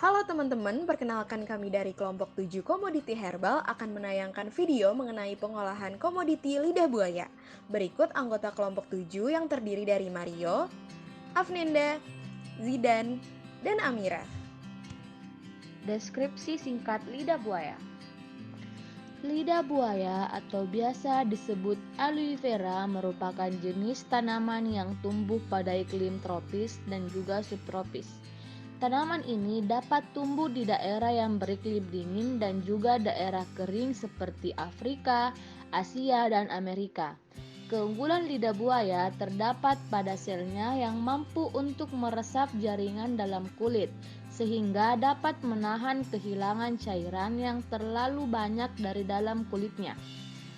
Halo teman-teman, perkenalkan kami dari kelompok 7 Komoditi Herbal akan menayangkan video mengenai pengolahan komoditi lidah buaya. Berikut anggota kelompok 7 yang terdiri dari Mario, Afnenda, Zidan, dan Amira. Deskripsi singkat lidah buaya. Lidah buaya atau biasa disebut aloe vera merupakan jenis tanaman yang tumbuh pada iklim tropis dan juga subtropis. Tanaman ini dapat tumbuh di daerah yang beriklim dingin dan juga daerah kering seperti Afrika, Asia, dan Amerika. Keunggulan lidah buaya terdapat pada selnya yang mampu untuk meresap jaringan dalam kulit, sehingga dapat menahan kehilangan cairan yang terlalu banyak dari dalam kulitnya.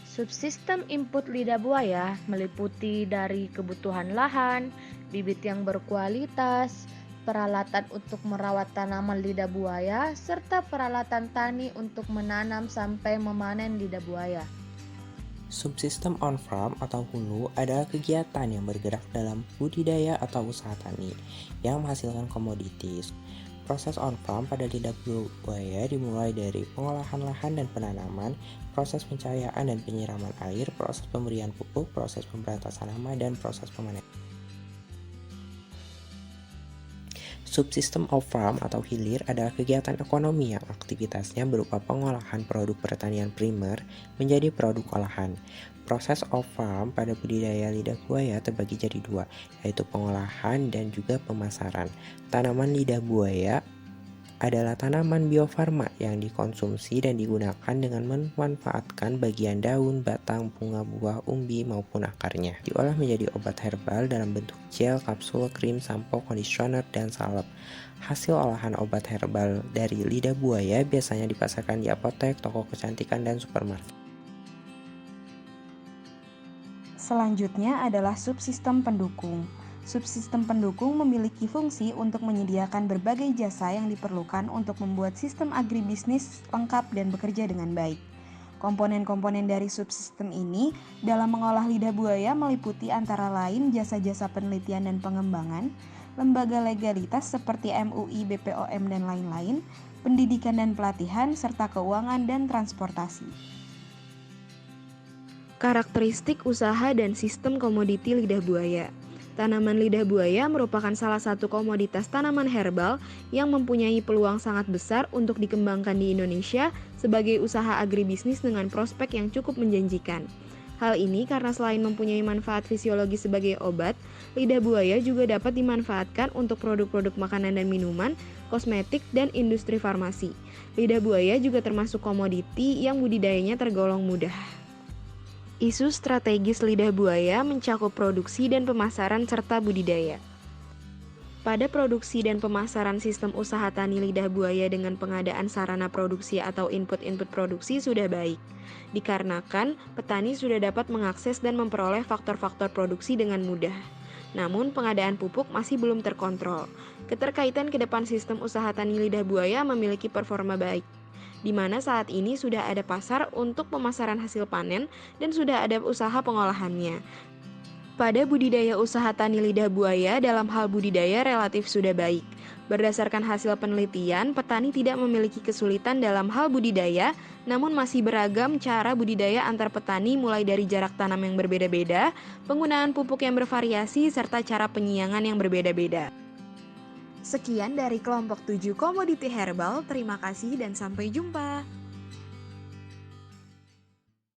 Subsistem input lidah buaya meliputi dari kebutuhan lahan, bibit yang berkualitas, peralatan untuk merawat tanaman lidah buaya, serta peralatan tani untuk menanam sampai memanen lidah buaya. Subsistem on-farm atau hulu adalah kegiatan yang bergerak dalam budidaya atau usaha tani yang menghasilkan komoditis. Proses on-farm pada lidah buaya dimulai dari pengolahan lahan dan penanaman, proses pencahayaan dan penyiraman air, proses pemberian pupuk, proses pemberantasan hama, dan proses pemanenan. Subsistem off-farm atau hilir adalah kegiatan ekonomi yang aktivitasnya berupa pengolahan produk pertanian primer menjadi produk olahan. Proses off-farm pada budidaya lidah buaya terbagi jadi dua, yaitu pengolahan dan juga pemasaran. Tanaman lidah buaya adalah tanaman biofarma yang dikonsumsi dan digunakan dengan memanfaatkan bagian daun, batang, bunga, buah, umbi, maupun akarnya. Diolah menjadi obat herbal dalam bentuk gel, kapsul, krim, sampo, kondisioner, dan salep. Hasil olahan obat herbal dari lidah buaya biasanya dipasarkan di apotek, toko kecantikan, dan supermarket. Selanjutnya adalah subsistem pendukung. Subsistem pendukung memiliki fungsi untuk menyediakan berbagai jasa yang diperlukan untuk membuat sistem agribisnis lengkap dan bekerja dengan baik. Komponen-komponen dari subsistem ini dalam mengolah lidah buaya meliputi antara lain jasa-jasa penelitian dan pengembangan, lembaga legalitas seperti MUI, BPOM, dan lain-lain, pendidikan dan pelatihan, serta keuangan dan transportasi. Karakteristik usaha dan sistem komoditi lidah buaya. Tanaman lidah buaya merupakan salah satu komoditas tanaman herbal yang mempunyai peluang sangat besar untuk dikembangkan di Indonesia sebagai usaha agribisnis dengan prospek yang cukup menjanjikan. Hal ini karena selain mempunyai manfaat fisiologi sebagai obat, lidah buaya juga dapat dimanfaatkan untuk produk-produk makanan dan minuman, kosmetik, dan industri farmasi. Lidah buaya juga termasuk komoditi yang budidayanya tergolong mudah. Isu strategis lidah buaya mencakup produksi dan pemasaran serta budidaya. Pada produksi dan pemasaran sistem usaha tani lidah buaya dengan pengadaan sarana produksi atau input-input produksi sudah baik. Dikarenakan petani sudah dapat mengakses dan memperoleh faktor-faktor produksi dengan mudah. Namun pengadaan pupuk masih belum terkontrol. Keterkaitan ke depan sistem usaha tani lidah buaya memiliki performa baik, di mana saat ini sudah ada pasar untuk pemasaran hasil panen dan sudah ada usaha pengolahannya. Pada budidaya usaha tani lidah buaya, dalam hal budidaya relatif sudah baik. Berdasarkan hasil penelitian, petani tidak memiliki kesulitan dalam hal budidaya, namun masih beragam cara budidaya antar petani mulai dari jarak tanam yang berbeda-beda, penggunaan pupuk yang bervariasi, serta cara penyiangan yang berbeda-beda. Sekian dari kelompok 7 Komoditi Herbal, terima kasih dan sampai jumpa.